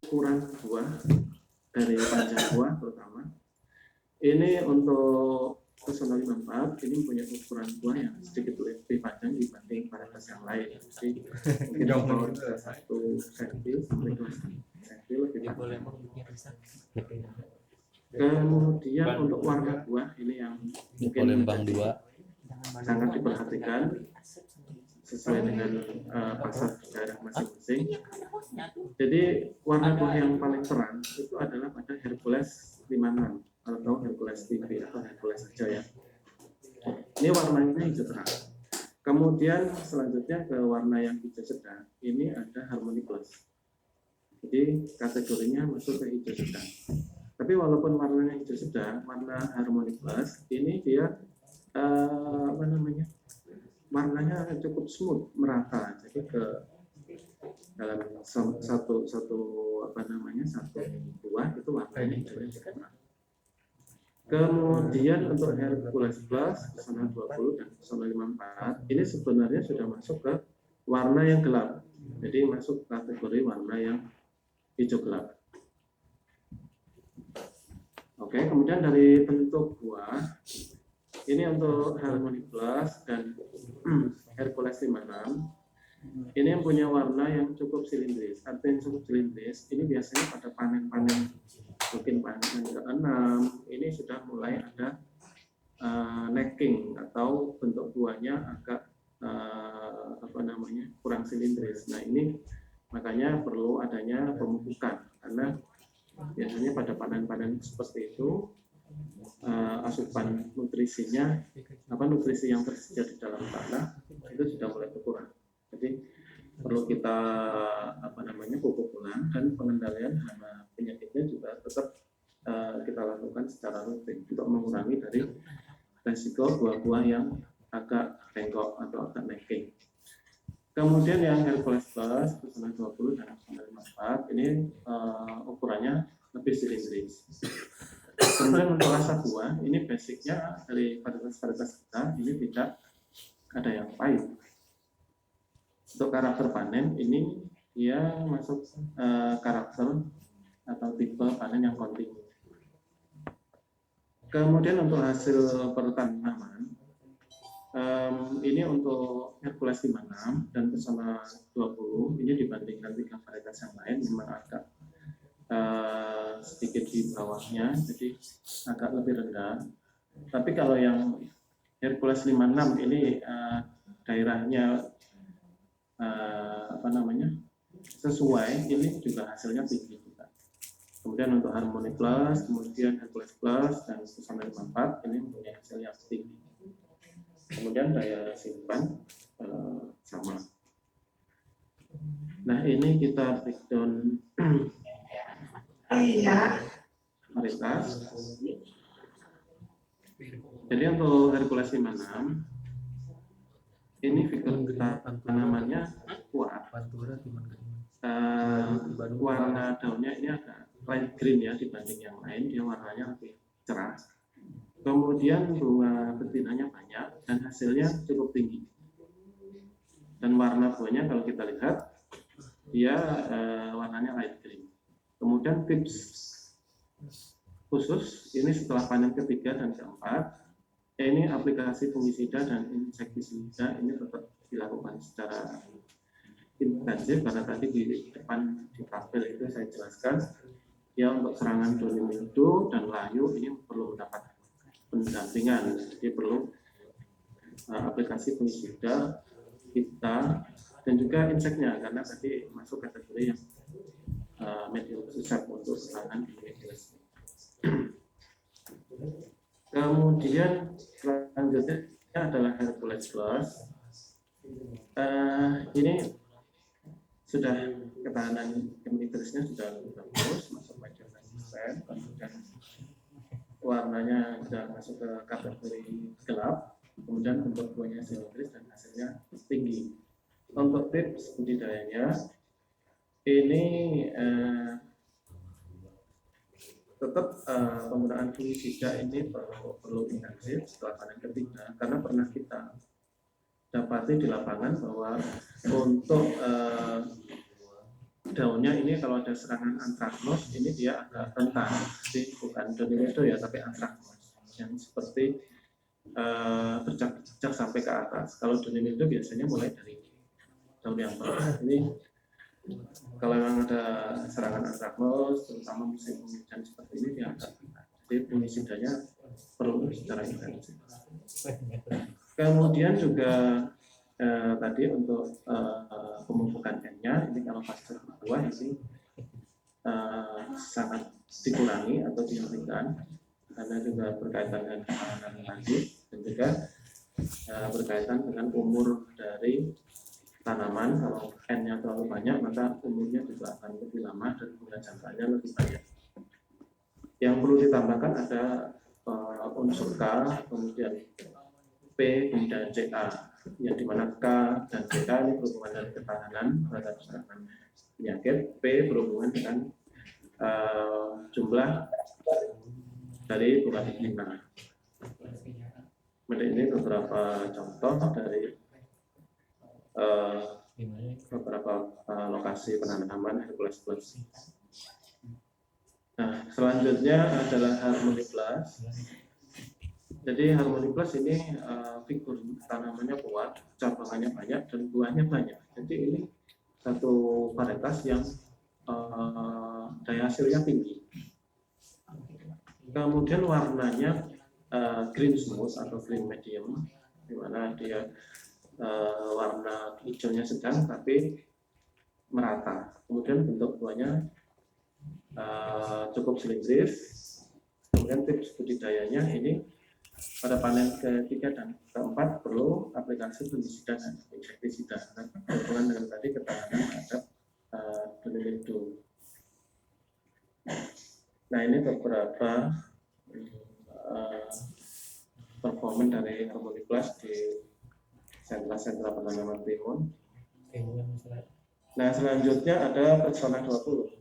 ukuran buah dari panjang buah terutama. Ini untuk pesona 54 ini punya ukuran buah yang sedikit lebih panjang dibanding varietas yang lain. Jadi mungkin kalau 1 cm sampai 2 cm lebih panjang. Kemudian untuk warna buah ini yang mungkin sangat diperhatikan sesuai dengan pasar daerah masing-masing. Jadi warna buah yang paling terang itu adalah pada Hercules 56 atau Hercules TV atau Hercules saja ya. Ini warnanya hijau terang. Kemudian selanjutnya ke warna yang hijau sedang. Ini ada Harmony Plus. Jadi kategorinya masuk ke hijau sedang. Tapi walaupun warnanya hijau sedang, warna Harmony Plus ini dia warnanya cukup smooth, merata. Jadi ke dalam satu buah itu warnanya hijau sedang. Kemudian untuk Hercules Plus pesona 20 dan pesona 54 ini sebenarnya sudah masuk ke warna yang gelap. Jadi masuk kategori warna yang hijau gelap. Oke, kemudian dari bentuk buah ini untuk Harmony Plus dan Hercules 56 ini yang punya warna yang cukup silindris. Artinya cukup silindris ini biasanya pada panen-panen mungkin panen ke-6 ini sudah mulai ada necking atau bentuk buahnya agak kurang silindris. Nah ini makanya perlu adanya pemupukan karena biasanya pada panen-panen seperti itu asupan nutrisinya nutrisi yang tersedia di dalam tanah itu sudah mulai berkurang. Jadi perlu kita pupuk ulang dan pengendalian hama penyakitnya juga tetap kita lakukan secara rutin untuk mengurangi dari resiko buah-buah yang agak bengkok atau agak necking. Kemudian yang Hercules Plus pesona 20 dan pesona 54 ini ukurannya lebih silindris. Kemudian untuk rasa buah ini basicnya dari varietas kita ini tidak ada yang pahit. Untuk karakter panen ini dia masuk karakter atau tipe panen yang kontinu. Kemudian untuk hasil pertanaman ini untuk Hercules 56 dan pesona 20 ini dibandingkan 3 varietas yang lain memang agak sedikit di bawahnya, jadi agak lebih rendah. Tapi kalau yang Hercules 56 ini daerahnya sesuai, ini juga hasilnya tinggi juga. Kemudian untuk Harmony Plus, kemudian Hercules Plus dan pesona 54 ini mempunyai hasil yang tinggi. Kemudian daya simpan sama. Nah ini kita breakdown varietas. Jadi untuk Hercules 56 ini fitur tanamannya kuat. Warna daunnya ini agak light green ya dibanding yang lain, dia warnanya lebih cerah. Kemudian bunga betinanya banyak dan hasilnya cukup tinggi. Dan warna buahnya kalau kita lihat dia warnanya light green. Kemudian tips khusus ini setelah panen ketiga dan keempat, ini aplikasi fungisida dan insektisida ini tetap dilakukan secara intensif karena tadi di depan di tabel itu saya jelaskan ya untuk serangan doli mildew dan layu ini perlu mendapat pendampingan, jadi perlu aplikasi fungisida kita dan juga inseknya karena tadi masuk kategori yang medium susah untuk serangan di media. Kemudian selanjutnya adalah Hercules Plus. Ini sudah ketahanan imunitasnya sudah bagus, masuk medium resisten, kemudian warnanya sudah masuk ke kategori gelap, kemudian bentuk buahnya silindris dan hasilnya tinggi. Untuk tips budidayanya ini tetap penggunaan fungisida ini perlu intensif setelah panen ketiga karena pernah kita dapati di lapangan bahwa untuk daunnya ini kalau ada serangan antraknos ini dia agak rentan, jadi bukan Doniledo ya, tapi antraknos yang seperti bercak-bercak sampai ke atas. Kalau Doniledo biasanya mulai dari daun yang bawah. Ini kalau memang ada serangan antraknos, terutama musim hujan seperti ini, dia agak rentan. Jadi fungisidanya perlu secara intensif. Kemudian juga tadi untuk pemupukan N-nya, ini kalau fase kedua ini sangat dikurangi atau dihentikan karena juga berkaitan dengan ketahanan lanjut dan juga berkaitan dengan umur dari tanaman. Kalau N-nya terlalu banyak maka umurnya juga akan lebih lama dan kemudian jangkanya lebih banyak. Yang perlu ditambahkan ada unsur K, kemudian P, kemudian CA, yang dimana K dan CA ini berhubungan dengan ketahanan terhadap serangan penyakit, P berhubungan dengan jumlah dari bunga betina. Ini beberapa contoh dari beberapa lokasi penanaman Hercules Plus. Nah, selanjutnya adalah Harmony Plus. Jadi Harmony Plus ini figur tanamannya kuat, cabangannya banyak dan buahnya banyak. Jadi ini satu varietas yang daya hasilnya tinggi. Kemudian warnanya green smooth atau green medium, di mana dia warna hijaunya sedang tapi merata. Kemudian bentuk buahnya cukup silindris. Kemudian tips budidayanya ini pada panen ketiga dan keempat perlu aplikasi fungisida dan insektisida berhubungan dengan tadi ketahanan terhadap Doniledo. Nah, ini beberapa performa dari Harmony Plus di sentra-sentra penanaman timun. Nah, selanjutnya ada Pesona 20.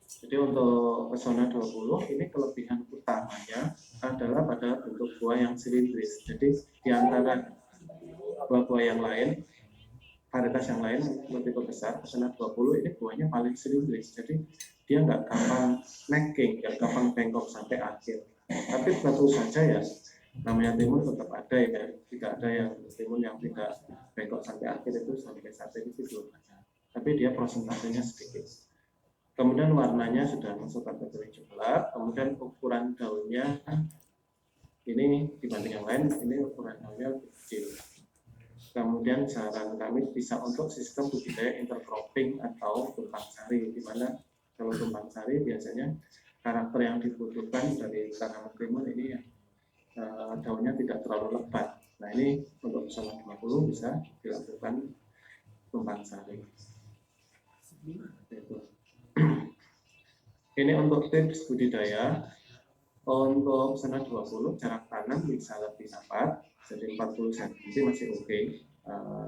Jadi untuk Pesona 20 ini kelebihan utamanya adalah pada bentuk buah yang silindris. Jadi di antara buah-buah yang lain, varietas yang lain lebih besar, Pesona 20 ini buahnya paling silindris. Jadi dia nggak gampang necking, nggak gampang bengkok sampai akhir. Tapi tentu saja ya, namanya timun tetap ada ya. Tidak ada yang timun yang tidak bengkok sampai akhir itu sampai saat ini belum ada. Tapi dia prosentasenya sedikit. Kemudian warnanya sudah masuk kategori coklat. Kemudian ukuran daunnya ini dibanding yang lain, ini ukuran daunnya lebih kecil. Kemudian saran kami bisa untuk sistem budidaya intercropping atau tumpang sari, di mana kalau tumpang sari biasanya karakter yang dibutuhkan dari tanaman timun ini daunnya tidak terlalu lebat. Nah, ini untuk Pesona 50 bisa dilakukan tumpang sari. Ini untuk tips budidaya. Untuk Pesona 20 jarak tanam bisa lebih rapat, jadi 40 cm masih oke,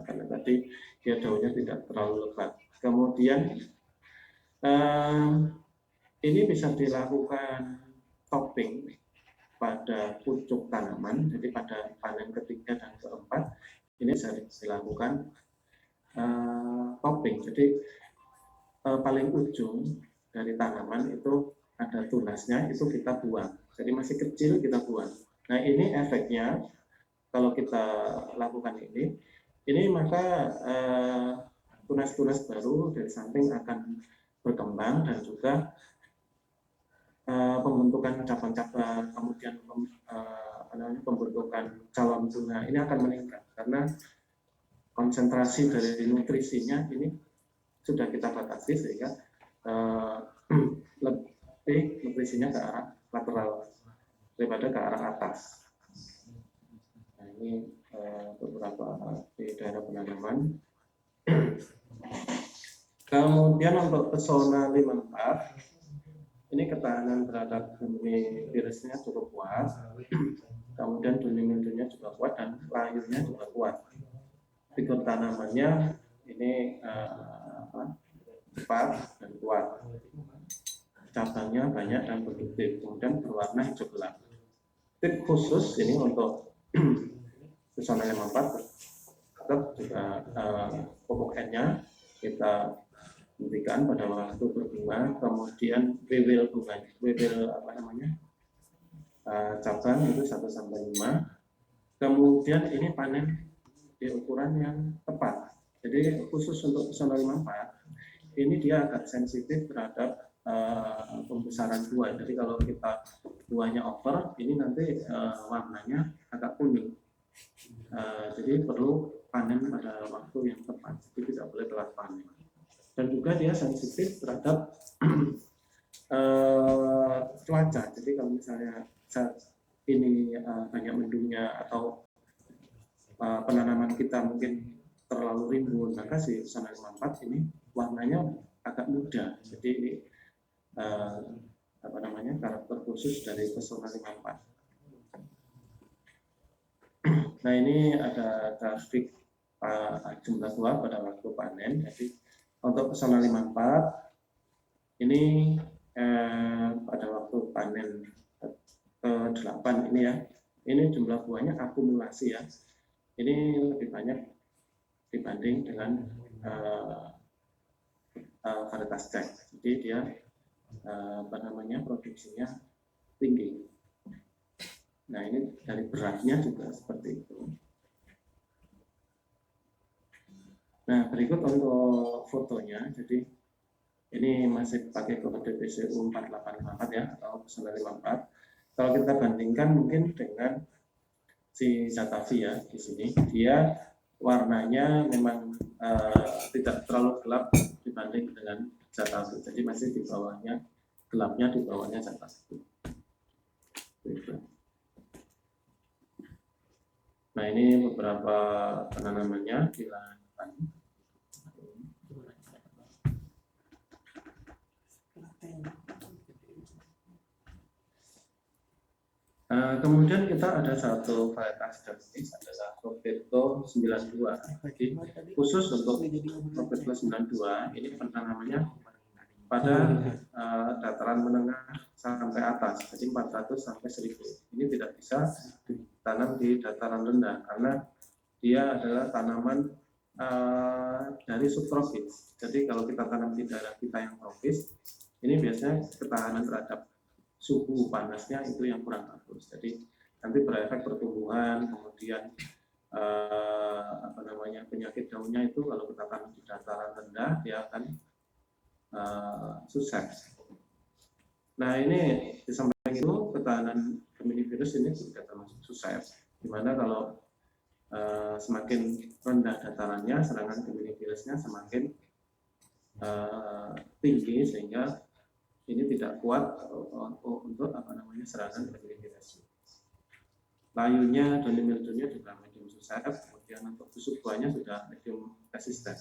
karena tadi dia daunnya tidak terlalu lebat. Kemudian ini bisa dilakukan topping pada pucuk tanaman, jadi pada panen ketiga dan keempat ini bisa dilakukan topping. Jadi paling ujung dari tanaman itu ada tunasnya, itu kita buang. Jadi masih kecil kita buang. Nah, ini efeknya kalau kita lakukan ini maka tunas-tunas baru dari samping akan berkembang dan juga pembentukan cabang-cabang, kemudian pembentukan calon bunga ini akan meningkat karena konsentrasi dari nutrisinya ini sudah kita batasi sehingga lebih nutrisinya ke arah lateral daripada ke arah atas. Nah, ini beberapa di daerah penanaman. Kemudian untuk Pesona 54 ini ketahanan terhadap virusnya cukup kuat. Kemudian Doniledonya juga kuat dan layurnya juga kuat. Figur tanamannya ini cepat dan kuat. Cabangnya banyak dan produktif, kemudian berwarna hijau gelap. Tip khusus ini untuk Pesona 54 tetap juga pupuk N-nya kita hentikan pada waktu berbunga, kemudian wewel bunga, wewel cabang itu 1-5, kemudian ini panen di ukuran yang tepat. Jadi khusus untuk pesona 54 ini dia agak sensitif terhadap pembesaran buah. Jadi kalau kita buahnya over, ini nanti warnanya agak kuning. Jadi perlu panen pada waktu yang tepat, jadi tidak boleh telat panen. Dan juga dia sensitif terhadap cuaca. Jadi kalau misalnya saat ini banyak mendungnya atau penanaman kita mungkin terlalu rimbun, maka si pesona 54 ini warnanya agak muda. Jadi ini karakter khusus dari pesona 54. Nah, ini ada grafik jumlah buah pada waktu panen. Jadi untuk pesona 54 ini pada waktu panen ke-8 ini ya, ini jumlah buahnya akumulasi ya. Ini lebih banyak dibanding dengan varietas cek. Jadi dia produksinya tinggi. Nah, ini dari beratnya juga seperti itu. Nah, berikut untuk fotonya. Jadi ini masih pakai kode PCU 484 ya, atau pesona 54. Kalau kita bandingkan mungkin dengan si Zatavi ya, di sini dia warnanya memang tidak terlalu gelap dibanding dengan Zatavi. Jadi masih di bawahnya, gelapnya di bawahnya Zatavi. Nah, ini beberapa penanamannya di lahan petani. Kemudian kita ada satu varietas jenis adalah Roberto 92. Jadi khusus untuk Roberto 92 ini penanamannya pada dataran menengah sampai atas, jadi 400 sampai 1000. Ini tidak bisa ditanam di dataran rendah karena dia adalah tanaman dari subtropis. Jadi kalau kita tanam di daerah kita yang tropis, ini biasanya ketahanan terhadap suhu panasnya itu yang kurang bagus. Jadi nanti berefek pertumbuhan, kemudian penyakit daunnya itu kalau kita tanam di dataran rendah dia akan sukses. Nah, ini di samping itu ketahanan geminivirus ini juga termasuk sukses. Dimana kalau semakin rendah datarannya, serangan geminivirusnya semakin tinggi sehingga ini tidak kuat untuk serangan geminivirus. Layunya dan mildew-nya juga medium sukses, kemudian untuk busuk buahnya sudah medium resisten.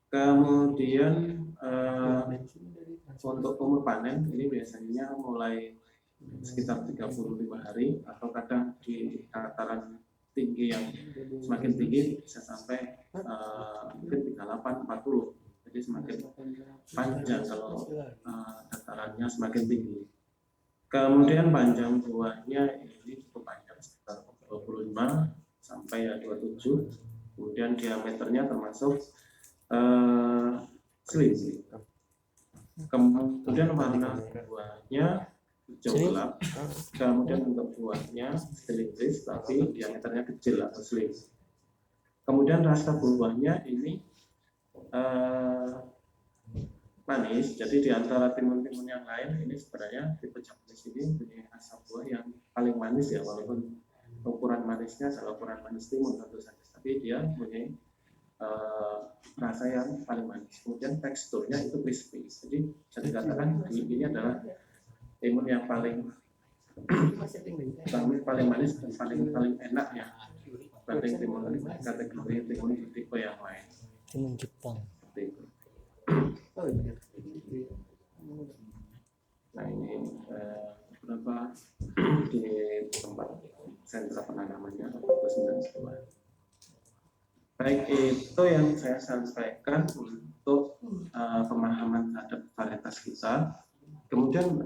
Kemudian untuk umur panen ini biasanya mulai sekitar 35 hari atau kadang di dataran tinggi yang semakin tinggi bisa sampai mungkin 38-40. Jadi semakin panjang kalau datarannya semakin tinggi. Kemudian panjang buahnya ini cukup panjang, sekitar 25 sampai 27. Kemudian diameternya termasuk slim. Kemudian warna buahnya hijau gelap. Kemudian untuk buahnya silindris tapi diameternya kecil atau slim. Kemudian rasa buahnya ini manis. Jadi di antara timun-timun yang lain ini sebenarnya tipe Japanese ini punya rasa buah yang paling manis ya, walaupun ukuran manisnya adalah ukuran manis timun tentu saja, tapi dia punya rasa yang paling manis. Kemudian teksturnya itu crispy. Jadi bisa dikatakan ini adalah timun yang paling manis dan paling enak ya dibanding timun kategori timun tipe yang lain. Timun Jepang. Nah, ini beberapa di tempat sentra penanamannya Roberto 92. Baik, itu yang saya sampaikan untuk pemahaman terhadap varietas kita. Kemudian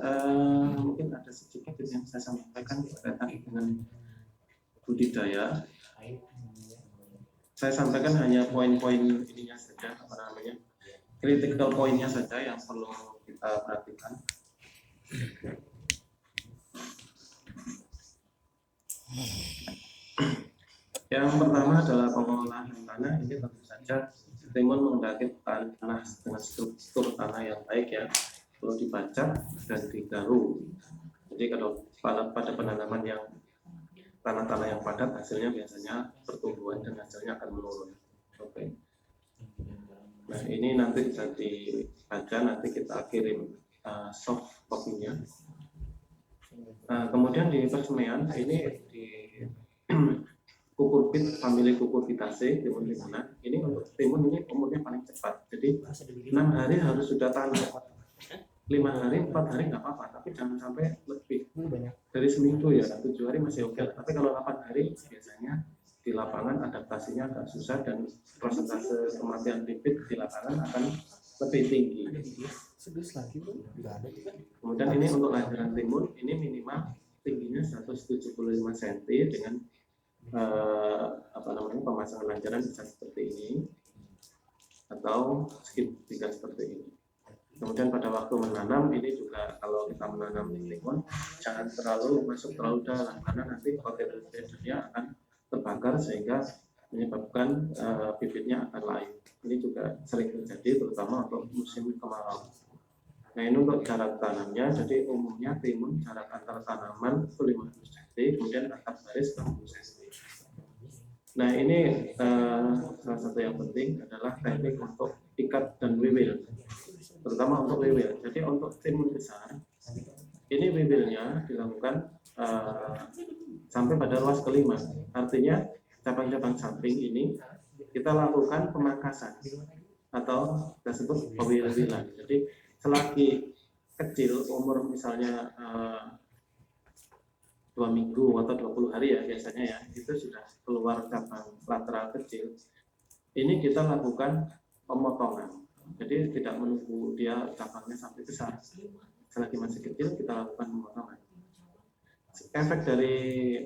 mungkin ada sedikit yang saya sampaikan berkaitan dengan budidaya. Saya sampaikan hanya poin-poin ininya saja, critical point-nya saja yang perlu kita perhatikan. Yang pertama adalah pengelolaan tanah. Ini tentu saja timun menghendaki tanah dengan struktur tanah yang baik ya, perlu dibajak dan digaru. Jadi kalau pada penanaman yang tanah-tanah yang padat, hasilnya biasanya pertumbuhan dan hasilnya akan menurun. Oke. Nah ini nanti bisa dibaca, nanti kita kirim soft copy-nya. Kemudian di persemian ini di Cucurbit, famili Cucurbitaceae, timun limunan. Ini untuk timun ini umurnya paling cepat. Jadi 6 hari harus sudah tanam. 5 hari, 4 hari nggak apa-apa, tapi jangan sampai lebih dari seminggu ya, 7 hari masih oke. Tapi kalau 8 hari biasanya di lapangan adaptasinya agak susah dan persentase kematian bibit di lapangan akan lebih tinggi. Kemudian ini untuk lajaran timun, ini minimal tingginya 175 cm dengan pemasangan lancaran bisa seperti ini atau segitiga seperti ini. Kemudian pada waktu menanam ini juga kalau kita menanam timun jangan masuk terlalu dalam karena nanti kotilopsisnya akan terbakar sehingga menyebabkan bibitnya akan layu. Ini juga sering terjadi terutama untuk musim kemarau. Nah ini untuk jarak tanamnya, jadi umumnya timun jarak antar tanaman itu 50 cm, kemudian atap baris 60 cm. Nah ini salah satu yang penting adalah teknik untuk ikat dan wiwil, terutama untuk wiwil. Jadi untuk timun besar, ini wiwilnya dilakukan sampai pada ruas kelima. Artinya cabang-cabang samping ini kita lakukan pemangkasan atau kita sebut pewil-wilan. Jadi selagi kecil umur misalnya 2 minggu atau 20 hari ya biasanya ya, itu sudah keluar cabang lateral kecil. Ini kita lakukan pemotongan. Jadi tidak menunggu dia cabangnya sampai besar. Selagi masih kecil kita lakukan pemotongan. Efek dari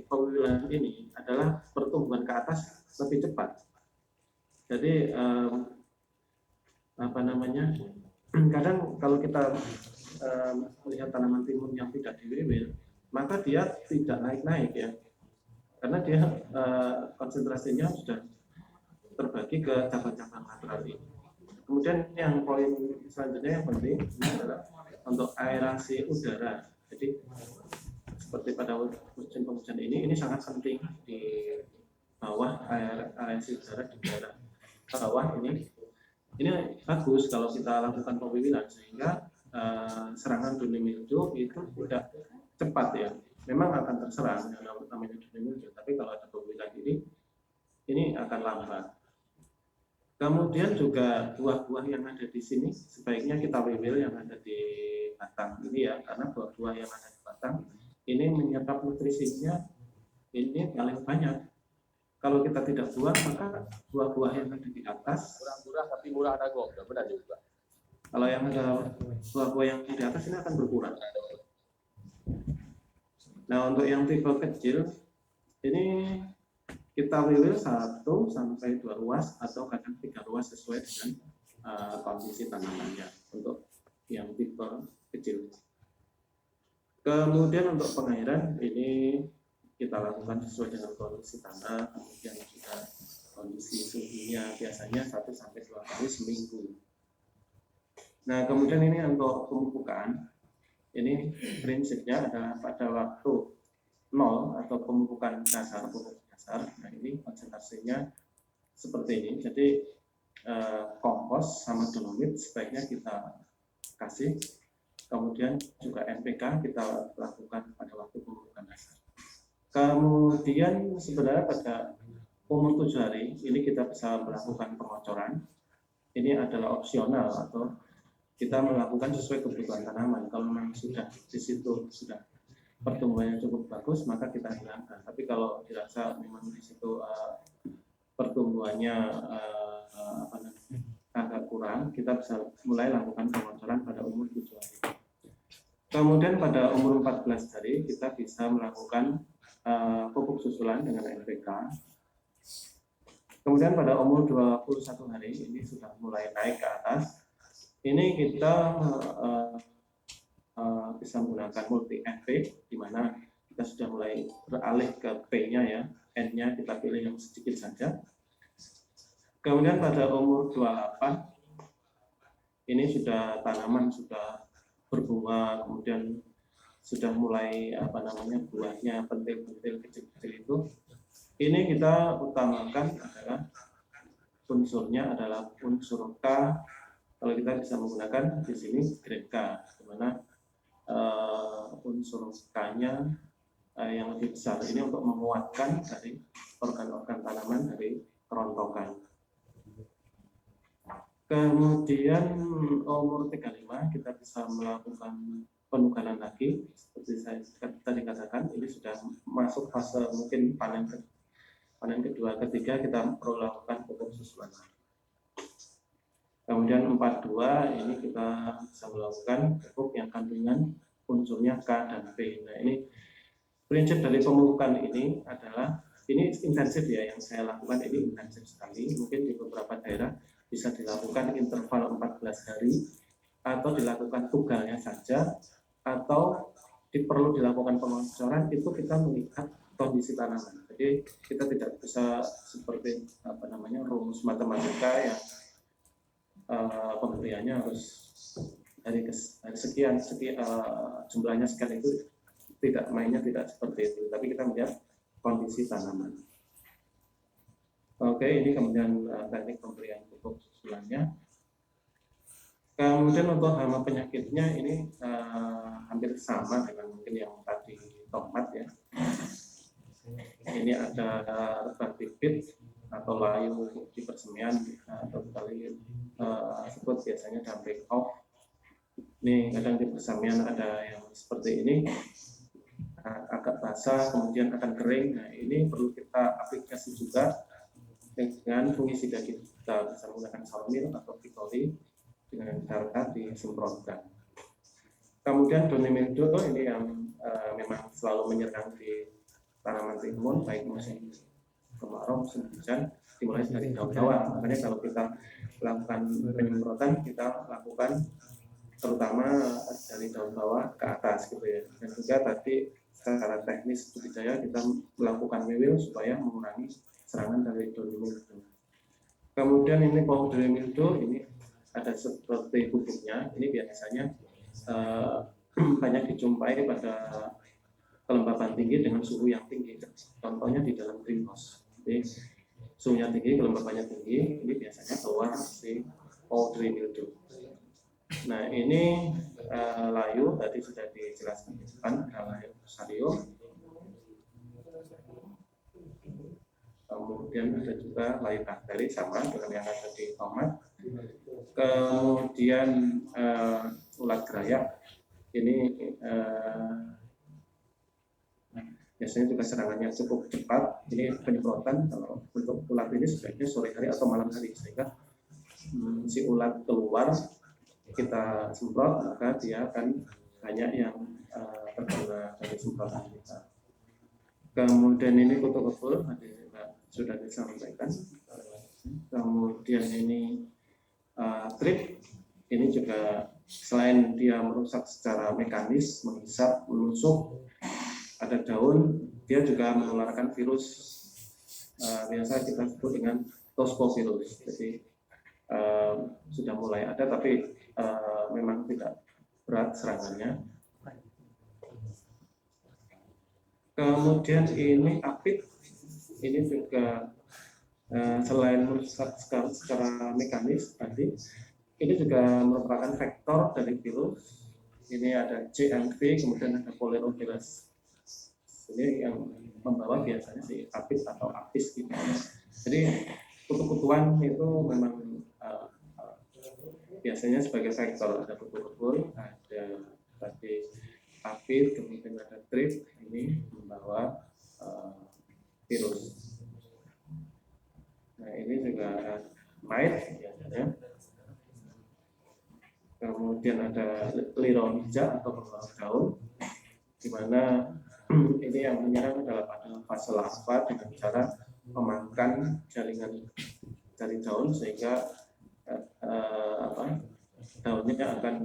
pewiwilan ini adalah pertumbuhan ke atas lebih cepat. Jadi kadang kalau kita melihat tanaman timun yang tidak diwiwil, maka dia tidak naik-naik ya, karena dia konsentrasinya sudah terbagi ke cabang-cabang lateral ini. Kemudian yang poin selanjutnya yang penting ini adalah untuk aerasi udara. Jadi seperti pada musim penghujan ini sangat penting di bawah aerasi udara di daerah bawah ini bagus kalau kita lakukan pewiwilan sehingga serangan duni mildew itu tidak cepat ya. Memang akan terserang yang namanya duni mildew, tapi kalau ada pewiwilan ini akan lambat. Kemudian juga buah-buah yang ada di sini sebaiknya kita wiwil yang ada di batang ini ya, karena buah-buah yang ada di batang ini menyerap nutrisinya ini paling banyak. Kalau kita tidak buang, maka buah-buah yang ada di atas murah tapi murah ada kok, benar juga. Kalau yang ada buah-buah yang di atas ini akan berkurang. Nah untuk yang tipe kecil ini kita wiwil 1 sampai 2 ruas atau kadang 3 ruas sesuai dengan kondisi tanamannya untuk yang tipe kecil. Kemudian untuk pengairan ini kita lakukan sesuai dengan kondisi tanah, kemudian juga kondisi suhunya biasanya 1 sampai 2 kali seminggu. Nah kemudian ini untuk pemupukan, ini prinsipnya adalah pada waktu 0 atau pemupukan dasar. Nah ini konsentrasinya seperti ini. Jadi kompos sama dolomit sebaiknya kita kasih. Kemudian juga NPK kita lakukan pada waktu pemupukan dasar. Kemudian sebenarnya pada umur 7 hari ini kita bisa melakukan pengocoran. Ini adalah opsional atau kita melakukan sesuai kebutuhan tanaman. Kalau memang sudah di situ sudah pertumbuhannya cukup bagus, maka kita hilangkan. Tapi kalau dirasa memang di situ pertumbuhannya agak kurang, kita bisa mulai lakukan pengocoran pada umur 7 hari. Kemudian pada umur 14 hari kita bisa melakukan pupuk susulan dengan NPK. Kemudian pada umur 21 hari ini sudah mulai naik ke atas. Ini kita bisa menggunakan multi NP, di mana kita sudah mulai beralih ke P-nya ya, N-nya kita pilih yang sedikit saja. Kemudian pada umur 28, ini sudah tanaman sudah berbunga, kemudian sudah mulai buahnya pentil-pentil kecil-kecil itu. Ini kita utamakan adalah unsurnya adalah unsur K. Kalau kita bisa menggunakan di sini grade K, di mana unsur K-nya yang lebih besar ini untuk menguatkan dari organ-organ tanaman dari kerontokan. Kemudian umur 35 kita bisa melakukan penukaran lagi, seperti saya tadi katakan, ini sudah masuk fase mungkin panen kedua, ketiga kita perlu lakukan pupuk susulan. Kemudian 42 ini kita bisa melakukan pupuk yang kandungan unsurnya K dan P. Nah, ini prinsip dari pemupukan ini adalah, ini intensif ya, yang saya lakukan ini intensif sekali. Mungkin di beberapa daerah bisa dilakukan interval 14 hari, atau dilakukan tugalnya saja, atau perlu dilakukan pengocoran. Itu kita melihat kondisi tanaman. Jadi kita tidak bisa seperti rumus matematika yang pemberiannya harus dari sekian jumlahnya sekian, itu mainnya tidak seperti itu, tapi kita melihat kondisi tanaman. Oke, ini kemudian teknik pemberian pupuk susulannya. Kemudian untuk hama penyakitnya ini hampir sama dengan mungkin yang tadi tomat ya. Ini ada rebah bibit atau layu di persemian, atau kali sebut biasanya dumping off. Ini kadang di persemian ada yang seperti ini, agak basah kemudian akan kering. Nah, ini perlu kita aplikasi juga dengan fungisida. Kita bisa menggunakan Salmir atau Vicoli dengan cara disemprotkan. Kemudian Donimildo ini yang memang selalu menyerang di tanaman timun, baik musim kemarau musim hujan, dimulai dari daun bawah. Makanya kalau kita lakukan penyemprotan, kita lakukan terutama dari daun bawah ke atas gitu ya. Dan juga tadi secara teknis budidaya kita melakukan wiwil supaya mengurangi serangan dari Donimildo. Kemudian ini Donimildo ini ada seperti bubuknya. Ini biasanya banyak dijumpai pada kelembapan tinggi dengan suhu yang tinggi. Contohnya di dalam greenhouse. Jadi suhunya tinggi, kelembapannya tinggi, ini biasanya keluar si Donimildo. Nah, ini layu tadi sudah dijelaskan di depan, layu fusarium. Kemudian ada juga layu bakteri sama dengan yang ada di tomat. Kemudian ulat gerayak ini biasanya juga serangannya cukup cepat. Ini penyemprotan kalau untuk ulat ini sebaiknya sore hari atau malam hari, sehingga si ulat keluar kita semprot, maka dia akan banyak yang terkena dari semprotan kita. Kemudian ini kutu kebul sudah disampaikan. Kemudian ini trip, ini juga selain dia merusak secara mekanis, menghisap, menusuk, ada daun, dia juga menularkan virus, biasa kita sebut dengan tospovirus. Jadi sudah mulai ada, tapi memang tidak berat serangannya. Kemudian ini apit, ini juga selain merusak secara mekanis tadi, ini juga merupakan vektor dari virus. Ini ada CMV, kemudian ada Polyrovirus. Ini yang membawa biasanya si apis atau apis gitu. Jadi kutu-kutuan itu memang biasanya sebagai vektor. Ada kutu-kutu, ada tadi apis, kemudian ada trip, ini membawa virus. Nah, ini juga mite biasanya. Kemudian ada lirau hijau atau penghalang daun, di mana ini yang menyerang adalah pada fase larva dengan cara memakan jaringan dari daun, sehingga daunnya akan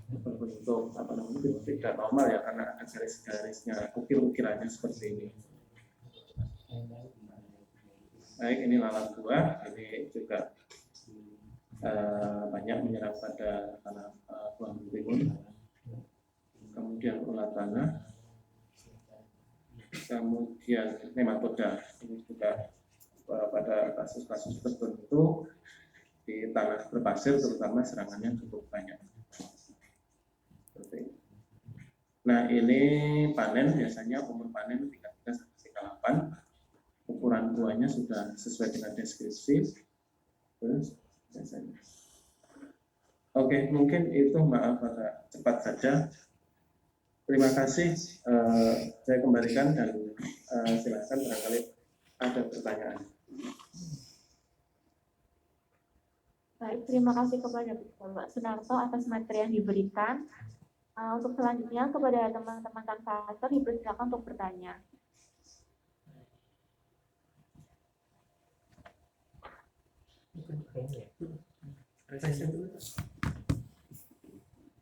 berbentuk tidak normal ya, karena ada garis-garisnya, ukir-ukirannya seperti ini. Baik, ini lalat buah, ini juga banyak menyerang pada tanah buah mentimun. Kemudian ulat tanah, kemudian nematoda, ini juga pada kasus-kasus tertentu di tanah berpasir terutama serangannya cukup banyak. Nah, ini panen biasanya umur panen 33-38, ukuran buahnya sudah sesuai dengan deskripsi. Terus biasanya. Oke, mungkin itu, maaf agak cepat saja. Terima kasih. Saya kembalikan dan silakan barangkali ada pertanyaan. Baik, terima kasih kepada Bapak Sunarto atas materi yang diberikan. Untuk selanjutnya kepada teman-teman translator dipersilakan untuk bertanya.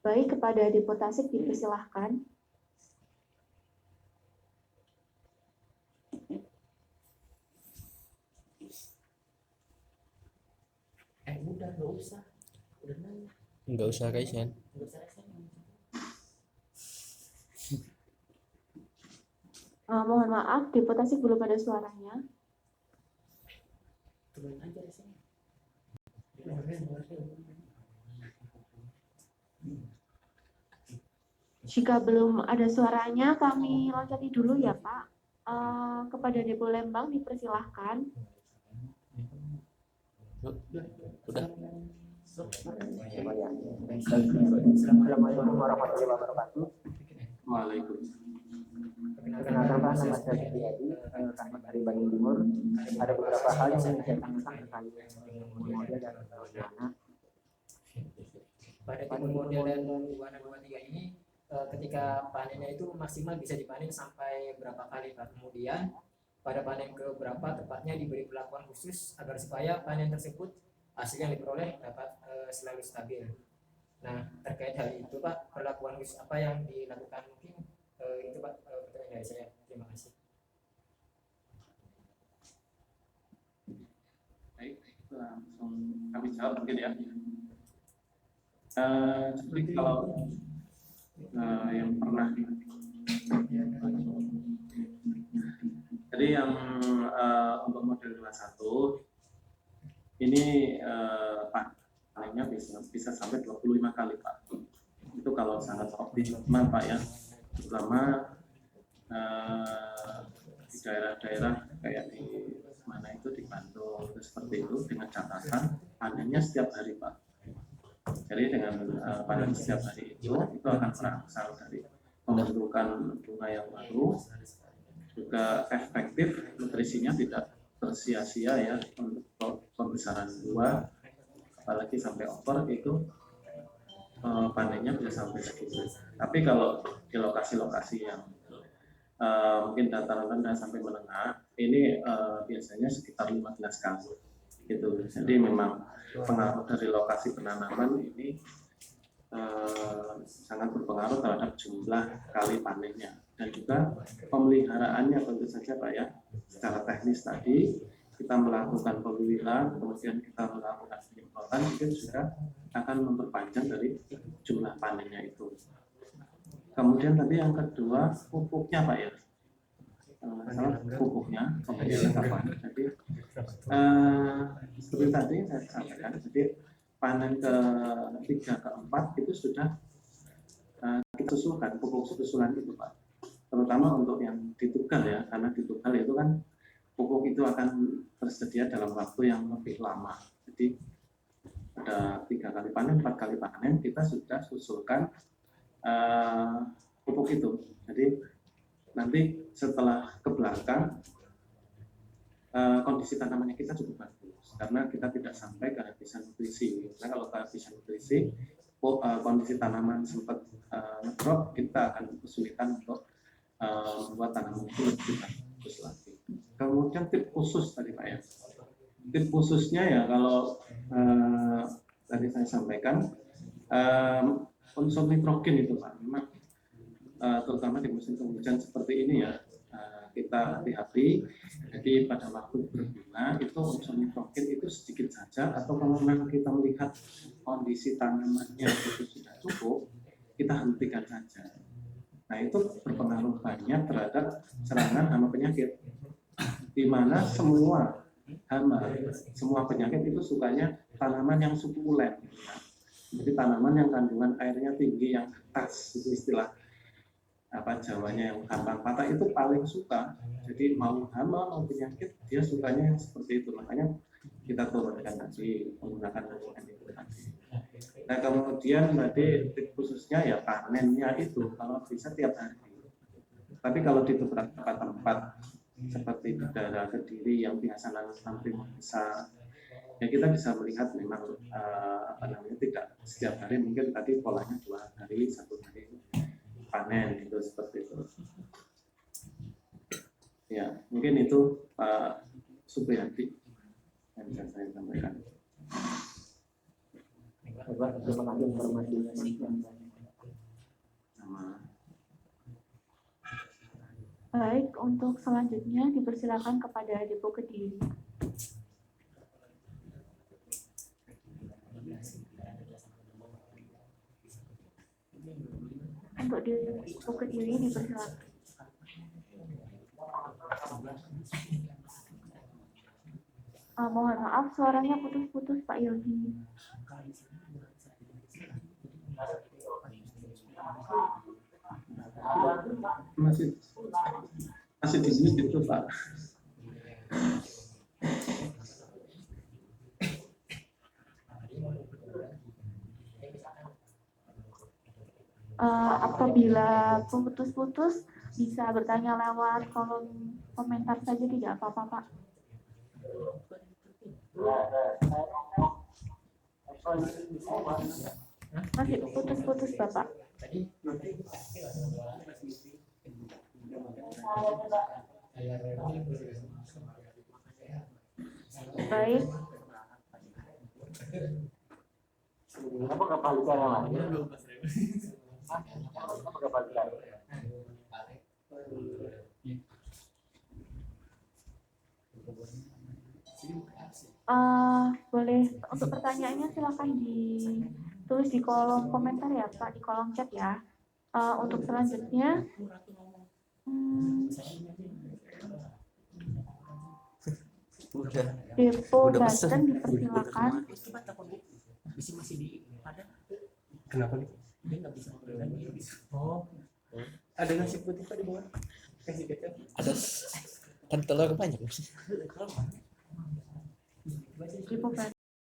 Baik, kepada deputasi dipersilahkan. Udah nggak usah. Udah nanya. Nggak usah Kaisen. Nggak usah resen. Mohon maaf, deputasi belum ada suaranya. Tulen aja resen. Jika belum ada suaranya, kami loncati dulu ya Pak. Kepada Depo Lembang dipersilahkan. Udah. Assalamualaikum warahmatullahi wabarakatuh. Waalaikumsalam. Perkenalkan Pak, nama saya Supriyadi, kami dari Bandung Timur. Ada beberapa hal yang ingin saya tanyakan terkait dengan model dan bagaimana. Pada timun model dan Iguana 23 ini ketika panennya itu maksimal bisa dipanen sampai berapa kali Pak? Kemudian pada panen ke berapa tepatnya diberi perlakuan khusus agar supaya panen tersebut hasil yang diperoleh dapat selalu stabil. Nah, terkait hal itu Pak, perlakuan khusus apa yang dilakukan mungkin itu Pak pertanyaan dari saya. Terima kasih. Baik, langsung kami jawab mungkin ya. Seperti kalau yang pernah, jadi yang untuk model 21 ini panennya bisa sampai 25 kali Pak. Itu kalau sangat optimal Pak ya, terutama di daerah-daerah kayak di mana itu di Bandung seperti itu, dengan catatan panennya setiap hari Pak. Jadi dengan panen setiap hari itu akan merangsang dari pembentukan bunga yang baru, juga efektif, nutrisinya tidak tersia-sia ya untuk pembesaran buah, apalagi sampai over itu panennya bisa sampai segitu. Tapi kalau di lokasi-lokasi yang mungkin dataran rendah sampai menengah, ini biasanya sekitar 15 kali gitu. Jadi memang pengaruh dari lokasi penanaman ini sangat berpengaruh terhadap jumlah kali panennya, dan juga pemeliharaannya tentu saja Pak ya. Secara teknis tadi kita melakukan pemilihan, kemudian kita melakukan penyemprotan, itu juga akan memperpanjang dari jumlah panennya itu. Kemudian tadi yang kedua, pupuknya Pak ya. Pupuknya kemudian apa? Jadi seperti tadi saya sampaikan, jadi panen ke-3 ke-4 itu sudah kita susulkan pupuk susulan itu Pak, terutama untuk yang ditugal ya, karena ditugal itu kan pupuk itu akan tersedia dalam waktu yang lebih lama. Jadi ada 3 kali panen, 4 kali panen, kita sudah susulkan pupuk itu. Jadi nanti setelah ke belakang kondisi tanamannya kita cukup bagus karena kita tidak sampai kehabisan nutrisi. Karena kalau kehabisan nutrisi, kondisi tanaman sempat ngedrop, kita akan kesulitan untuk membuat tanaman itu lebih bagus lagi. Kemudian tip khusus tadi Pak ya, tip khususnya ya kalau tadi saya sampaikan unsur nitrogen itu Pak, memang terutama di musim penghujan seperti ini ya, kita hati-hati. Jadi pada waktu berbunga itu unsur nitrogen itu sedikit saja, atau kalau memang kita melihat kondisi tanamannya itu sudah cukup, kita hentikan saja. Nah itu berpengaruh banyak terhadap serangan hama penyakit, di mana semua hama, semua penyakit itu sukanya tanaman yang sukulen. Jadi tanaman yang kandungan airnya tinggi, yang ketas, itu istilah apa Jawanya, yang gampang patah itu paling suka. Jadi mau hama mau penyakit dia sukanya yang seperti itu, makanya kita turunkan tadi menggunakan itu tadi. Nah kemudian berarti khususnya ya panennya itu kalau bisa tiap hari. Tapi kalau di beberapa tempat seperti di daerah Kediri yang biasa nanam timun besar, ya kita bisa melihat memang tidak setiap hari, mungkin tadi polanya 2 hari 1 hari panen gitu, seperti itu. Ya mungkin itu Pak Supriyadi yang bisa saya sampaikan. Terima kasih informasinya. Sama. Baik, untuk selanjutnya dipersilakan kepada Depo Kediri. Untuk Depo Kediri dipersilakan. Mohon maaf, suaranya putus-putus Pak Yogi. Masih di sini gitu Pak. Apabila putus-putus bisa bertanya lewat kolom komentar saja, tidak apa-apa Pak. Masih putus-putus Bapak. Baik. Apa kapal bicara Mas? Apa kapal bicara? Boleh untuk pertanyaannya silakan ditulis di kolom komentar ya Pak, di kolom chat ya. Untuk selanjutnya Depo Banten dipersilakan. Kenapa nih? Dia nggak bisa Oh, ada nasi putih Pak di bawah. Kasih kecap. Ada kan telur banyak. Depo Banten.